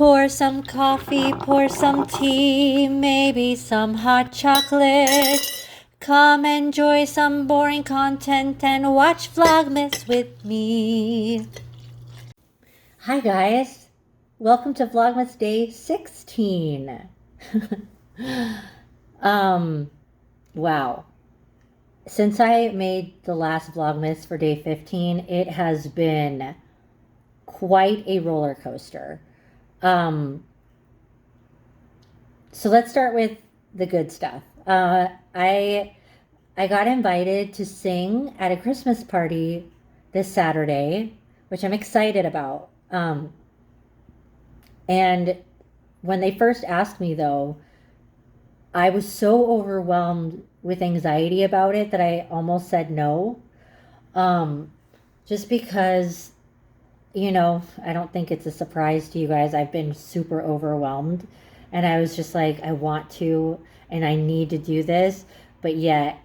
Pour some coffee, pour some tea, maybe some hot chocolate. Come enjoy some boring content and watch Vlogmas with me. Hi guys, welcome to Vlogmas Day 16. Wow. Since I made the last Vlogmas for Day 15, it has been quite a roller coaster. So let's start with the good stuff. I got invited to sing at a Christmas party this Saturday, which I'm excited about. And when they first asked me, though, I was so overwhelmed with anxiety about it that I almost said no. Just because, I don't think it's a surprise to you guys. I've been super overwhelmed. And I was just like, I want to, and I need to do this. But yet,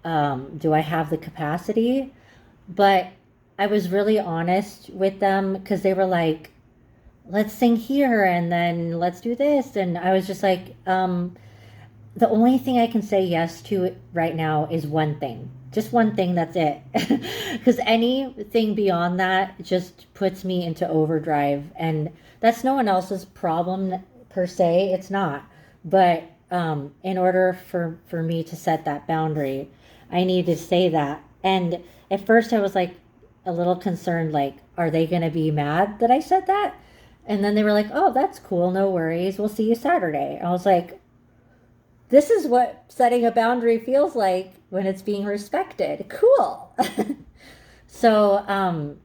do I have the capacity? But I was really honest with them because they were like, let's sing here and then let's do this. And I was just like, the only thing I can say yes to right now is one thing. Just one thing, that's it. Because anything beyond that just puts me into overdrive. And that's no one else's problem per se. It's not. But in order for me to set that boundary, I need to say that. And at first I was like a little concerned, like, are they going to be mad that I said that? And then they were like, oh, that's cool. No worries. We'll see you Saturday. I was like, this is what setting a boundary feels like when it's being respected. Cool. So,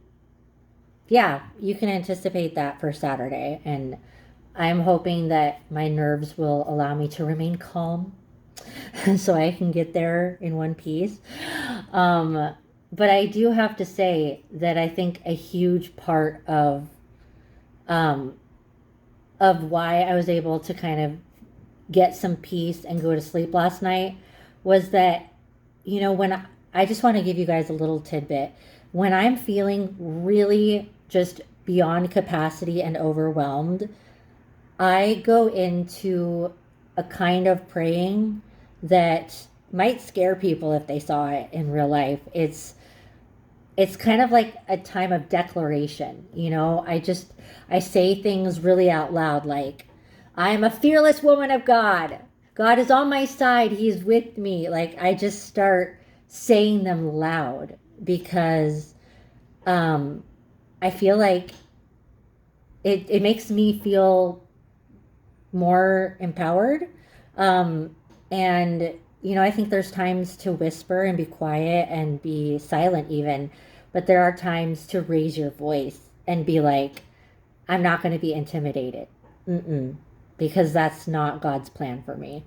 yeah, you can anticipate that for Saturday. And I'm hoping that my nerves will allow me to remain calm so I can get there in one piece. But I do have to say that I think a huge part of why I was able to kind of get some peace and go to sleep last night was that, when I just want to give you guys a little tidbit. When I'm feeling really just beyond capacity and overwhelmed, I go into a kind of praying that might scare people if they saw it in real life. It's kind of like a time of declaration. I say things really out loud, like, I am a fearless woman of God. God is on my side. He's with me. Like, I just start saying them loud because I feel like it makes me feel more empowered. And, I think there's times to whisper and be quiet and be silent even. But there are times to raise your voice and be like, I'm not going to be intimidated. Because that's not God's plan for me.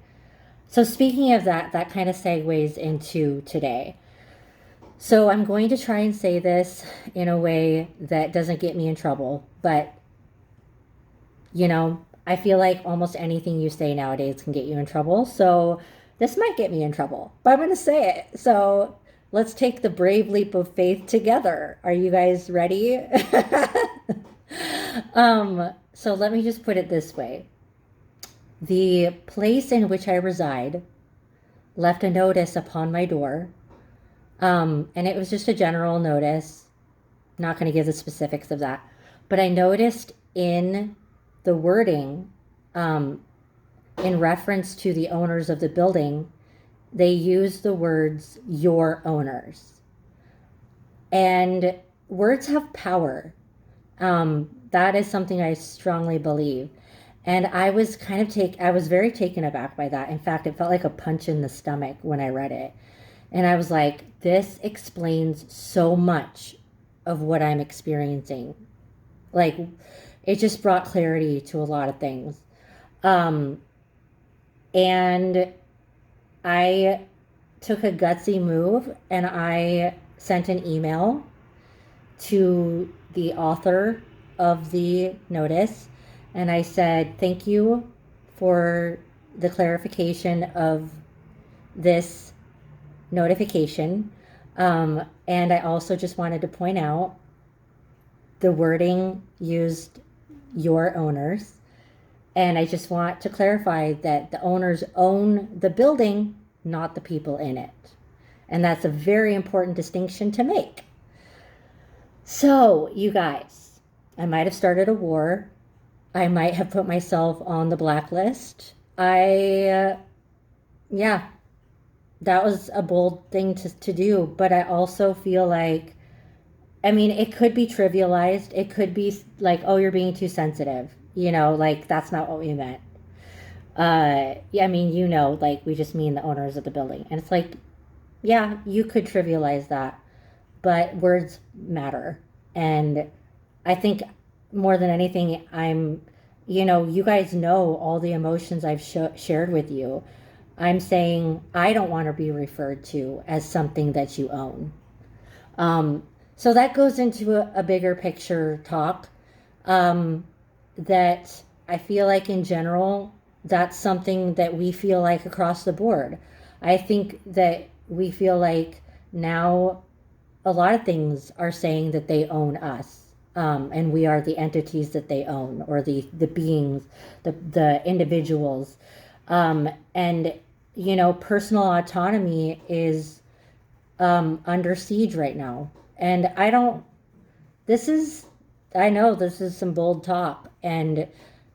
So speaking of that kind of segues into today. So I'm going to try and say this in a way that doesn't get me in trouble. But, I feel like almost anything you say nowadays can get you in trouble. So this might get me in trouble, but I'm going to say it. So let's take the brave leap of faith together. Are you guys ready? So let me just put it this way. The place in which I reside left a notice upon my door, and it was just a general notice. Not going to give the specifics of that, but I noticed in the wording, in reference to the owners of the building, they used the words "your owners," and words have power. That is something I strongly believe. And I was I was very taken aback by that. In fact, it felt like a punch in the stomach when I read it. And I was like, this explains so much of what I'm experiencing. Like, it just brought clarity to a lot of things. And I took a gutsy move and I sent an email to the author of the notice. And I said, thank you for the clarification of this notification. And I also just wanted to point out the wording used, your owners. And I just want to clarify that the owners own the building, not the people in it. And that's a very important distinction to make. So, you guys, I might have started a war. I might have put myself on the blacklist. Yeah, that was a bold thing to do. But I also feel like, I mean, it could be trivialized. It could be like, oh, you're being too sensitive. You know, like, that's not what we meant. Yeah, I mean, you know, like, we just mean the owners of the building. And it's like, yeah, you could trivialize that, but words matter. And I think more than anything, you guys know all the emotions I've shared with you. I'm saying I don't want to be referred to as something that you own. So that goes into a bigger picture talk, that I feel like in general, that's something that we feel like across the board. I think that we feel like now a lot of things are saying that they own us, and we are the entities that they own, or the beings, the individuals. And, personal autonomy is under siege right now. And I know this is some bold talk, and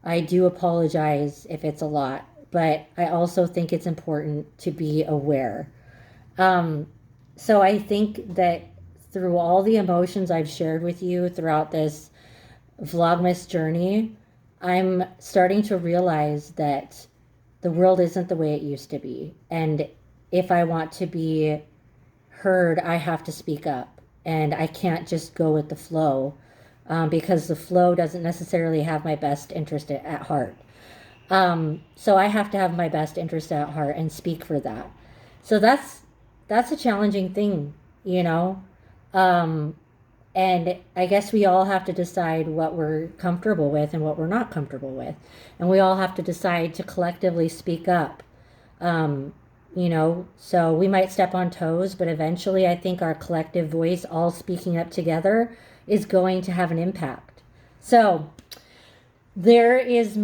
I do apologize if it's a lot, but I also think it's important to be aware. So I think that through all the emotions I've shared with you throughout this Vlogmas journey, I'm starting to realize that the world isn't the way it used to be. And if I want to be heard, I have to speak up. And I can't just go with the flow, because the flow doesn't necessarily have my best interest at heart. So I have to have my best interest at heart and speak for that. So that's a challenging thing, and I guess we all have to decide what we're comfortable with and what we're not comfortable with. And we all have to decide to collectively speak up. So we might step on toes, but eventually I think our collective voice, all speaking up together, is going to have an impact. So there is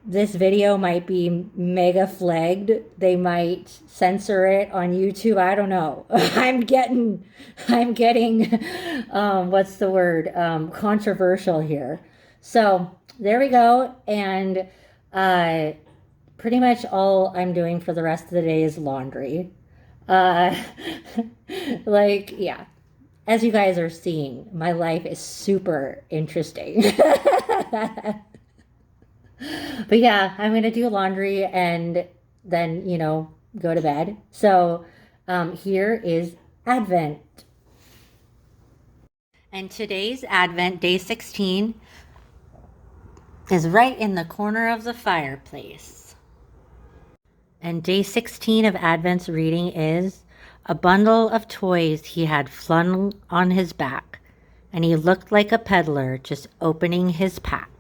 this video might be mega flagged. They might censor it on YouTube. I don't know. I'm getting what's the word? Controversial here. So there we go. And pretty much all I'm doing for the rest of the day is laundry. Yeah. As you guys are seeing, my life is super interesting. But yeah, I'm going to do laundry and then, go to bed. So here is Advent. And today's Advent, day 16, is right in the corner of the fireplace. And day 16 of Advent's reading is a bundle of toys he had flung on his back, and he looked like a peddler just opening his pack.